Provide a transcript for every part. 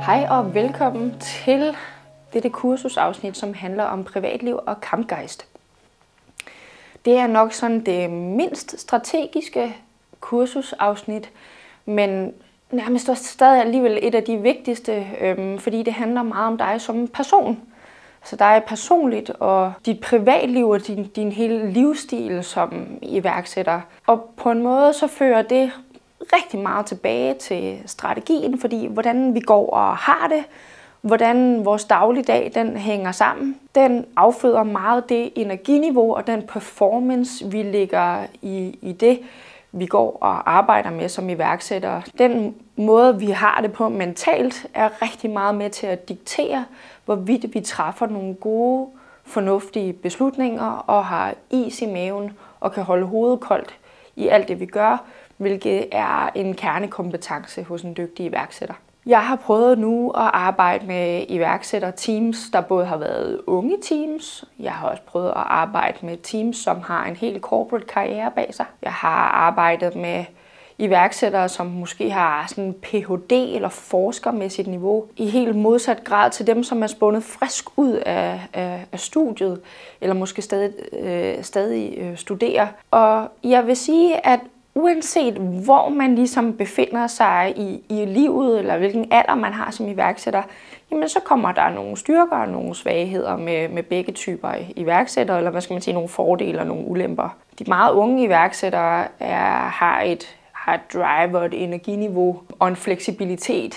Hej og velkommen til dette kursusafsnit, som handler om privatliv og kampgejst. Det er nok sådan det mindst strategiske kursusafsnit, men nærmest også stadig alligevel et af de vigtigste, fordi det handler meget om dig som person. Så dig personligt og dit privatliv og din hele livsstil som iværksætter. Og på en måde så fører det rigtig meget tilbage til strategien, fordi hvordan vi går og har det, hvordan vores dagligdag den hænger sammen, den afføder meget det energiniveau og den performance, vi lægger i det, vi går og arbejder med som iværksættere. Den måde, vi har det på mentalt, er rigtig meget med til at diktere, hvorvidt vi træffer nogle gode, fornuftige beslutninger og har is i maven og kan holde hovedet koldt i alt det, vi gør, hvilket er en kernekompetence hos en dygtig iværksætter. Jeg har prøvet nu at arbejde med iværksætterteams, der både har været unge teams. Jeg har også prøvet at arbejde med teams, som har en helt corporate karriere bag sig. Jeg har arbejdet med iværksættere, som måske har sådan en Ph.D. eller forskermæssigt niveau, i helt modsat grad til dem, som er spundet frisk ud af studiet, eller måske stadig studerer. Og jeg vil sige, at uanset hvor man ligesom befinder sig i livet, eller hvilken alder man har som iværksætter, jamen så kommer der nogle styrker og nogle svagheder med begge typer iværksættere, eller hvad skal man sige, nogle fordele og nogle ulemper. De meget unge iværksættere har et drive og et energiniveau og en fleksibilitet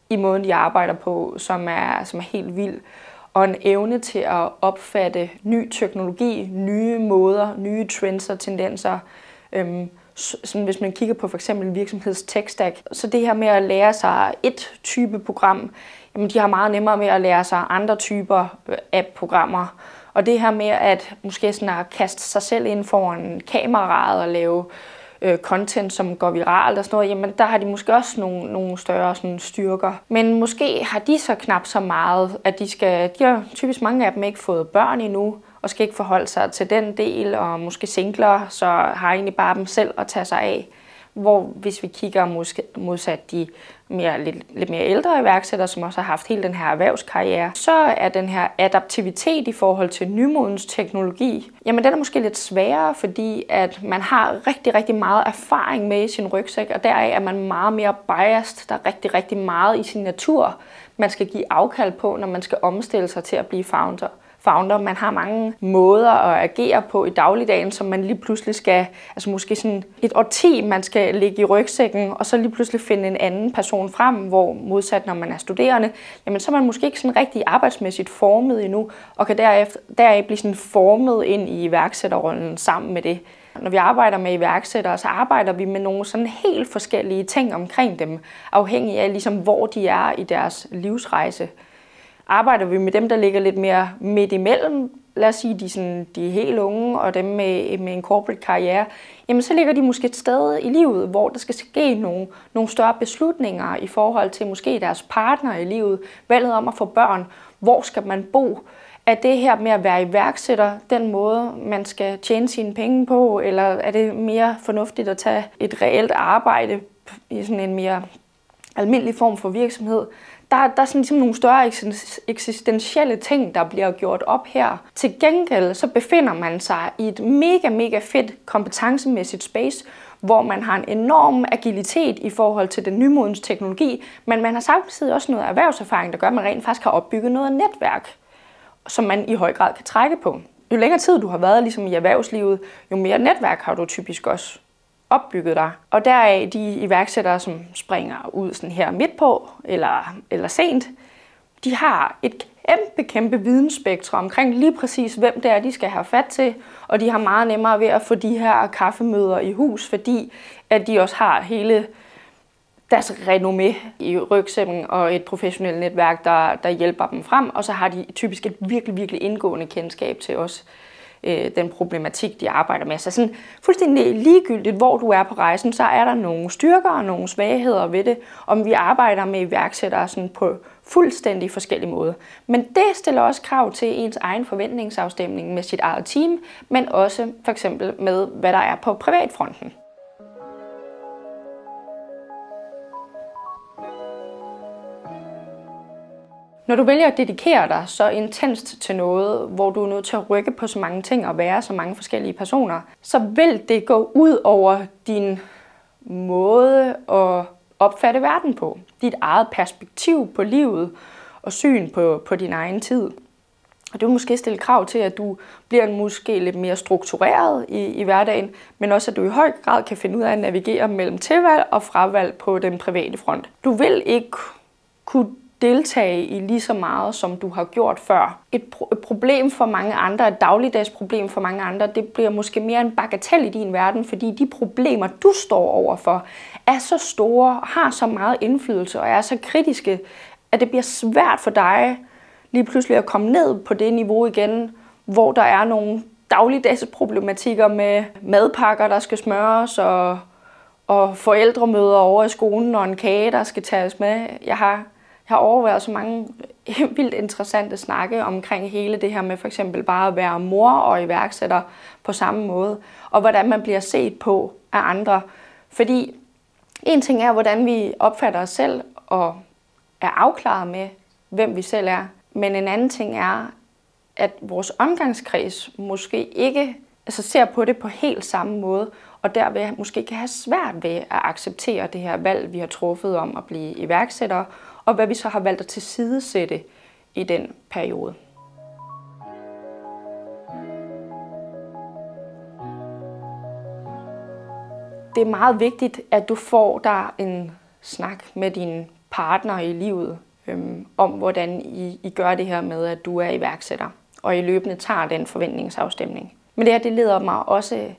i måden, de arbejder på, som er helt vild. Og en evne til at opfatte ny teknologi, nye måder, nye trends og tendenser. Sådan hvis man kigger på for eksempel en virksomheds tech-stack, så det her med at lære sig et type program, jamen de har meget nemmere med at lære sig andre typer app-programmer. Og det her med at måske sådan at kaste sig selv ind foran kameraet og lave content, som går viralt og sådan noget, jamen der har de måske også nogle større sådan styrker. Men måske har de så knap så meget, at de har typisk mange af dem ikke fået børn endnu, og skal ikke forholde sig til den del, og måske singler, så har egentlig bare dem selv at tage sig af. Hvor hvis vi kigger modsat de lidt mere ældre iværksættere, som også har haft hele den her erhvervskarriere, så er den her adaptivitet i forhold til nymodens teknologi, jamen den er måske lidt sværere, fordi at man har rigtig, rigtig meget erfaring med i sin rygsæk, og deraf er man meget mere biased. Der er rigtig, rigtig meget i sin natur, man skal give afkald på, når man skal omstille sig til at blive founder. Man har mange måder at agere på i dagligdagen, som man lige pludselig skal, altså måske sådan et årti, man skal ligge i rygsækken, og så lige pludselig finde en anden person frem, hvor modsat når man er studerende, jamen så er man måske ikke sådan rigtig arbejdsmæssigt formet endnu, og kan deraf blive sådan formet ind i iværksætterrollen sammen med det. Når vi arbejder med iværksættere, så arbejder vi med nogle sådan helt forskellige ting omkring dem, afhængig af ligesom hvor de er i deres livsrejse. Arbejder vi med dem, der ligger lidt mere midt imellem, lad os sige, de er helt unge, og dem med en corporate karriere, jamen så ligger de måske et sted i livet, hvor der skal ske nogle større beslutninger i forhold til måske deres partner i livet, valget om at få børn, hvor skal man bo, er det her med at være iværksætter den måde, man skal tjene sine penge på, eller er det mere fornuftigt at tage et reelt arbejde i sådan en mere almindelig form for virksomhed? Der er sådan ligesom nogle større eksistentielle ting, der bliver gjort op her. Til gengæld så befinder man sig i et mega, mega fedt kompetencemæssigt space, hvor man har en enorm agilitet i forhold til den nymodens teknologi, men man har samtidig også noget erhvervserfaring, der gør, at man rent faktisk har opbygget noget netværk, som man i høj grad kan trække på. Jo længere tid du har været ligesom i erhvervslivet, jo mere netværk har du typisk også opbygget dig. Og deraf de iværksættere, som springer ud sådan her midt på eller sent, de har et kæmpe vidensspektrum omkring lige præcis, hvem det er, de skal have fat til, og de har meget nemmere ved at få de her kaffemøder i hus, fordi at de også har hele deres renommé i rygsækken og et professionelt netværk, der hjælper dem frem, og så har de typisk et virkelig indgående kendskab til os. Den problematik, de arbejder med. Så sådan fuldstændig ligegyldigt, hvor du er på rejsen, så er der nogle styrker og nogle svagheder ved det, om vi arbejder med iværksættere sådan på fuldstændig forskellige måder. Men det stiller også krav til ens egen forventningsafstemning med sit eget team, men også for eksempel med, hvad der er på privatfronten. Når du vælger at dedikere dig så intenst til noget, hvor du er nødt til at rykke på så mange ting og være så mange forskellige personer, så vil det gå ud over din måde at opfatte verden på. Dit eget perspektiv på livet og syn på din egen tid. Og det vil måske stille krav til, at du bliver måske lidt mere struktureret i hverdagen, men også at du i høj grad kan finde ud af at navigere mellem tilvalg og fravalg på den private front. Du vil ikke kunne deltage i lige så meget, som du har gjort før. Et problem for mange andre, et dagligdags problem for mange andre, det bliver måske mere en bagatel i din verden, fordi de problemer, du står overfor, er så store, har så meget indflydelse og er så kritiske, at det bliver svært for dig lige pludselig at komme ned på det niveau igen, hvor der er nogle dagligdags problematikker med madpakker, der skal smøres, og forældremøder over i skolen, og en kage, der skal tages med. Jeg har overvejet så mange vildt interessante snakke omkring hele det her med for eksempel bare at være mor og iværksætter på samme måde, og hvordan man bliver set på af andre. Fordi en ting er, hvordan vi opfatter os selv og er afklaret med, hvem vi selv er. Men en anden ting er, at vores omgangskreds måske ikke ser på det på helt samme måde, og derved måske kan have svært ved at acceptere det her valg, vi har truffet om at blive iværksættere, og hvad vi så har valgt at tilsidesætte i den periode. Det er meget vigtigt, at du får der en snak med din partner i livet, om hvordan I gør det her med, at du er iværksætter, og I løbende tager den forventningsafstemning. Men det her, det leder mig også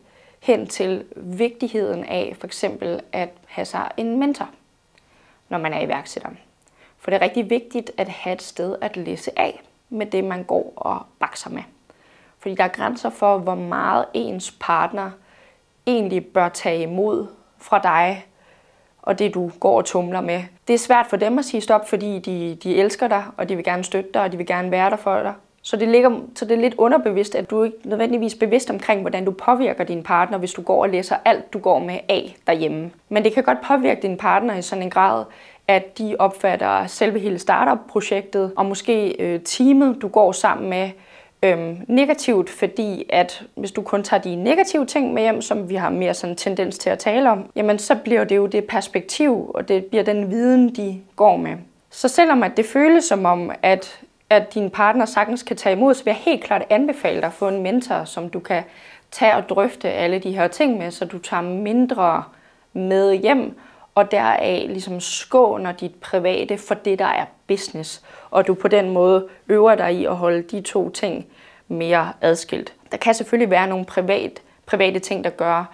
hen til vigtigheden af for eksempel at have sig en mentor, når man er iværksætter. For det er rigtig vigtigt at have et sted at læse af med det, man går og bakser med. Fordi der er grænser for, hvor meget ens partner egentlig bør tage imod fra dig, og det du går og tumler med. Det er svært for dem at sige stop, fordi de elsker dig, og de vil gerne støtte dig, og de vil gerne være der for dig. Så det er lidt underbevidst, at du ikke nødvendigvis er bevidst omkring, hvordan du påvirker din partner, hvis du går og læser alt, du går med af derhjemme. Men det kan godt påvirke din partner i sådan en grad, at de opfatter selve hele startup-projektet, og måske teamet, du går sammen med, negativt, fordi at hvis du kun tager de negative ting med hjem, som vi har mere sådan tendens til at tale om, jamen så bliver det jo det perspektiv, og det bliver den viden, de går med. Så selvom at det føles som om, at din partner sagtens kan tage imod, så vil jeg helt klart anbefale dig at få en mentor, som du kan tage og drøfte alle de her ting med, så du tager mindre med hjem, og deraf ligesom skåner dit private for det, der er business. Og du på den måde øver dig i at holde de to ting mere adskilt. Der kan selvfølgelig være nogle private ting, der gør,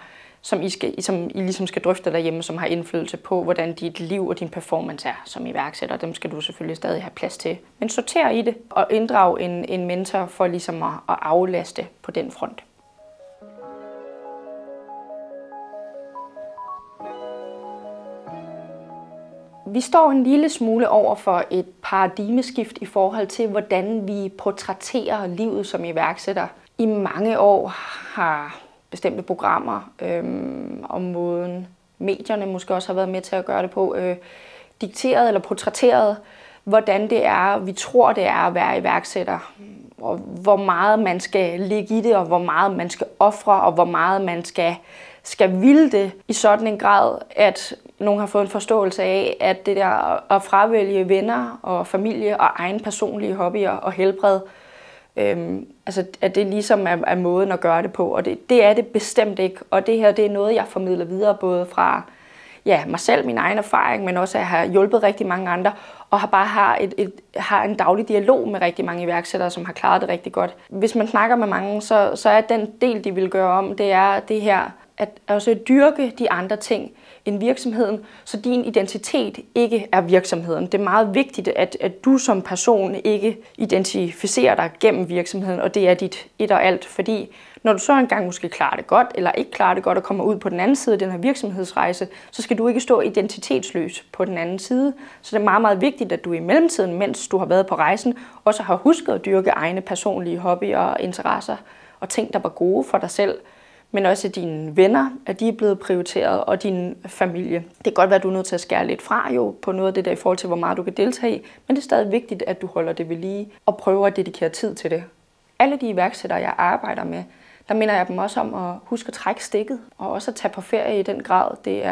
som I ligesom skal drøfte derhjemme, som har indflydelse på, hvordan dit liv og din performance er som iværksætter. Dem skal du selvfølgelig stadig have plads til. Men sorter i det og inddrag en mentor for ligesom at aflaste på den front. Vi står en lille smule over for et paradigmeskift i forhold til, hvordan vi portrætterer livet som iværksætter. I mange år har bestemte programmer om måden, medierne måske også har været med til at gøre det på, dikteret eller portrætteret, hvordan det er, vi tror det er at være iværksætter, og hvor meget man skal ligge i det, og hvor meget man skal ofre, og hvor meget man skal ville det i sådan en grad, at nogen har fået en forståelse af, at det der at fravælge venner og familie og egen personlige hobbyer og helbred, at det ligesom er måden at gøre det på, og det er det bestemt ikke. Og det her, det er noget, jeg formidler videre, både fra mig selv, min egen erfaring, men også at jeg har hjulpet rigtig mange andre, og har en daglig dialog med rigtig mange iværksættere, som har klaret det rigtig godt. Hvis man snakker med mange, så er den del, de vil gøre om, det er det her, at også dyrke de andre ting end virksomheden, så din identitet ikke er virksomheden. Det er meget vigtigt, at du som person ikke identificerer dig gennem virksomheden, og det er dit et og alt, fordi når du så engang måske klarer det godt, eller ikke klarer det godt og kommer ud på den anden side af den her virksomhedsrejse, så skal du ikke stå identitetsløs på den anden side. Så det er meget, meget vigtigt, at du i mellemtiden, mens du har været på rejsen, også har husket at dyrke egne personlige hobbyer og interesser og ting, der var gode for dig selv. men også dine venner, at de er blevet prioriteret, og din familie. Det kan godt være, at du er nødt til at skære lidt fra jo på noget af det der i forhold til, hvor meget du kan deltage i, men det er stadig vigtigt, at du holder det ved lige og prøver at dedikere tid til det. Alle de iværksættere, jeg arbejder med, der minder jeg dem også om at huske at trække stikket, og også at tage på ferie i den grad, det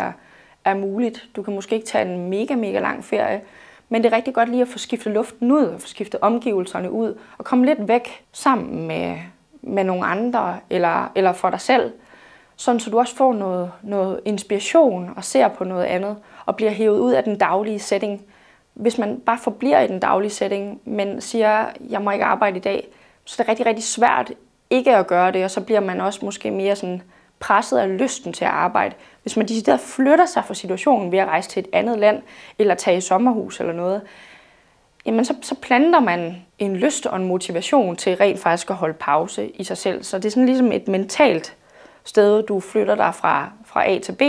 er muligt. Du kan måske ikke tage en mega lang ferie, men det er rigtig godt lige at få skiftet luften ud, og få skiftet omgivelserne ud, og komme lidt væk sammen med nogle andre, eller for dig selv, sådan så du også får noget inspiration og ser på noget andet, og bliver hævet ud af den daglige setting. Hvis man bare forbliver i den daglige setting, men siger, jeg må ikke arbejde i dag, så det er rigtig, rigtig svært ikke at gøre det, og så bliver man også måske mere sådan presset af lysten til at arbejde. Hvis man decideret flytter sig fra situationen ved at rejse til et andet land, eller tage i sommerhus eller noget, jamen så planter man en lyst og en motivation til rent faktisk at holde pause i sig selv. Så det er sådan ligesom et mentalt sted, du flytter dig fra A til B,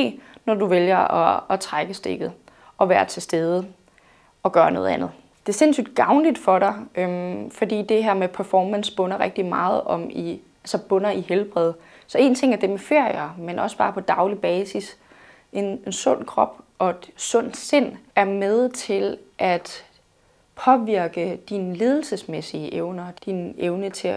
når du vælger at trække stikket og være til stede og gøre noget andet. Det er sindssygt gavnligt for dig, fordi det her med performance bunder rigtig meget bunder i helbred. Så en ting er det med ferier, men også bare på daglig basis. En sund krop og et sundt sind er med til at påvirke dine ledelsesmæssige evner, din evne til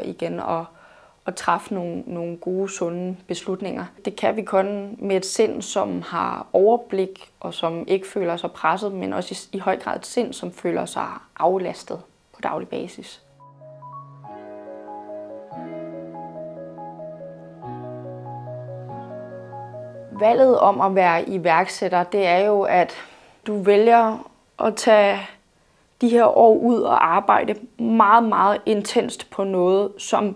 at træffe nogle gode, sunde beslutninger. Det kan vi kun med et sind, som har overblik og som ikke føler sig presset, men også i høj grad et sind, som føler sig aflastet på daglig basis. Valget om at være iværksætter, det er jo, at du vælger at tage de her år ud og arbejde meget intenst på noget, som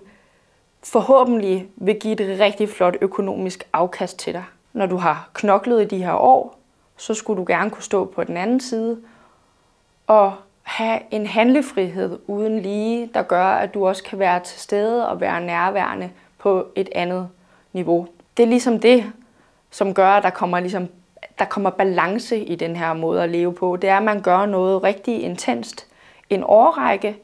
forhåbentlig vil give et rigtig flot økonomisk afkast til dig. Når du har knoklet i de her år, så skulle du gerne kunne stå på den anden side og have en handlefrihed uden lige, der gør, at du også kan være til stede og være nærværende på et andet niveau. Det er ligesom det, som gør, at der kommer balance i den her måde at leve på. Det er, at man gør noget rigtig intenst en årrække,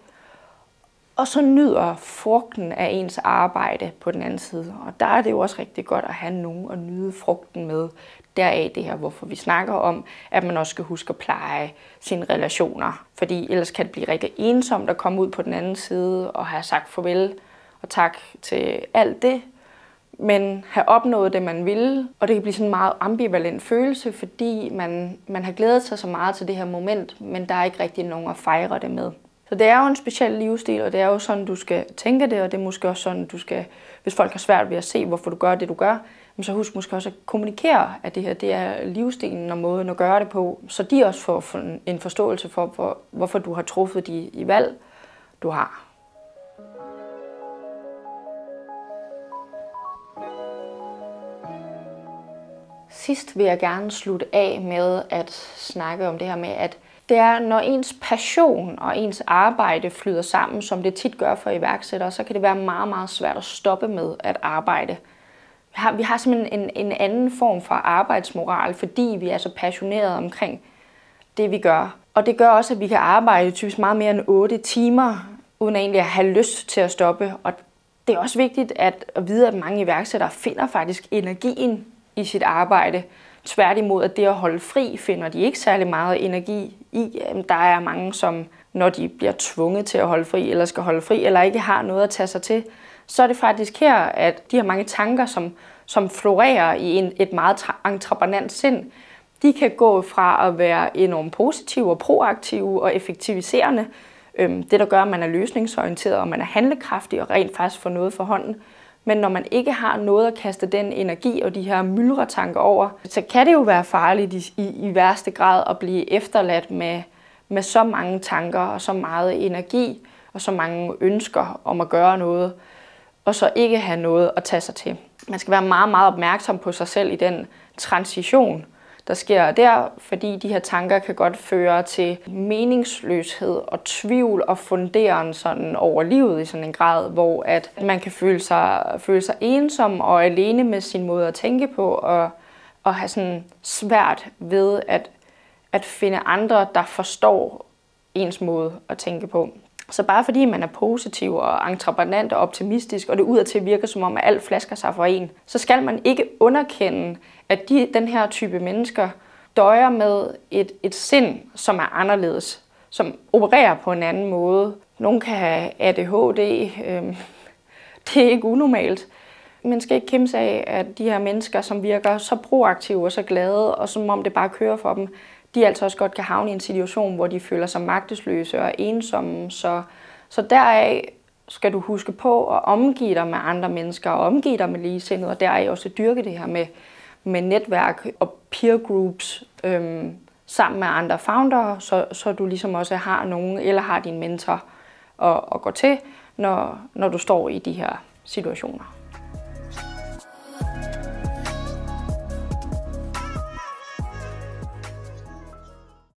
og så nyder frugten af ens arbejde på den anden side. Og der er det jo også rigtig godt at have nogen at nyde frugten med. Deraf det her, hvorfor vi snakker om, at man også skal huske at pleje sine relationer. Fordi ellers kan det blive rigtig ensomt at komme ud på den anden side og have sagt farvel og tak til alt det, men have opnået det, man ville. Og det kan blive sådan en meget ambivalent følelse, fordi man har glædet sig så meget til det her moment, men der er ikke rigtig nogen at fejre det med. Så det er jo en speciel livsstil, og det er jo sådan, du skal tænke det, og det er måske også sådan, du skal, hvis folk har svært ved at se, hvorfor du gør det, du gør, så husk måske også at kommunikere, at det her det er livsstilen og måden at gøre det på, så de også får en forståelse for, hvorfor du har truffet de valg, du har. Sidst vil jeg gerne slutte af med at snakke om det her med, at det er, når ens passion og ens arbejde flyder sammen, som det tit gør for iværksættere, så kan det være meget svært at stoppe med at arbejde. Vi har simpelthen en anden form for arbejdsmoral, fordi vi er så passionerede omkring det, vi gør. Og det gør også, at vi kan arbejde typisk meget mere end 8 timer, uden egentlig at have lyst til at stoppe. Og det er også vigtigt at vide, at mange iværksættere finder faktisk energien i sit arbejde. Tværtimod, at det at holde fri, finder de ikke særlig meget energi i. Der er mange, som når de bliver tvunget til at holde fri, eller skal holde fri, eller ikke har noget at tage sig til, så er det faktisk her, at de her mange tanker, som florerer i et meget entreprenant sind, de kan gå fra at være enormt positive og proaktive og effektiviserende. Det, der gør, at man er løsningsorienteret, og man er handlekraftig og rent faktisk får noget for hånden. Men når man ikke har noget at kaste den energi og de her myldretanker over, så kan det jo være farligt i værste grad at blive efterladt med så mange tanker og så meget energi og så mange ønsker om at gøre noget, og så ikke have noget at tage sig til. Man skal være meget opmærksom på sig selv i den transition, der sker der, fordi de her tanker kan godt føre til meningsløshed og tvivl og funderen sådan over livet i sådan en grad, hvor at man kan føle sig ensom og alene med sin måde at tænke på, og have sådan svært ved at finde andre, der forstår ens måde at tænke på. Så bare fordi man er positiv og entreprenant og optimistisk, og det udadtil virker som om, at alt flasker sig for en, så skal man ikke underkende, at den her type mennesker døjer med et sind, som er anderledes, som opererer på en anden måde. Nogle kan have ADHD. Det er ikke unormalt. Man skal ikke kimse af, at de her mennesker, som virker så proaktive og så glade, og som om det bare kører for dem, de altså også godt kan havne i en situation, hvor de føler sig magtesløse og ensomme. Så deraf skal du huske på at omgive dig med andre mennesker, og omgive dig med ligesindede, og deraf også dyrke det her med netværk og peer groups sammen med andre founder, så du ligesom også har nogen, eller har din mentor at gå til, når du står i de her situationer.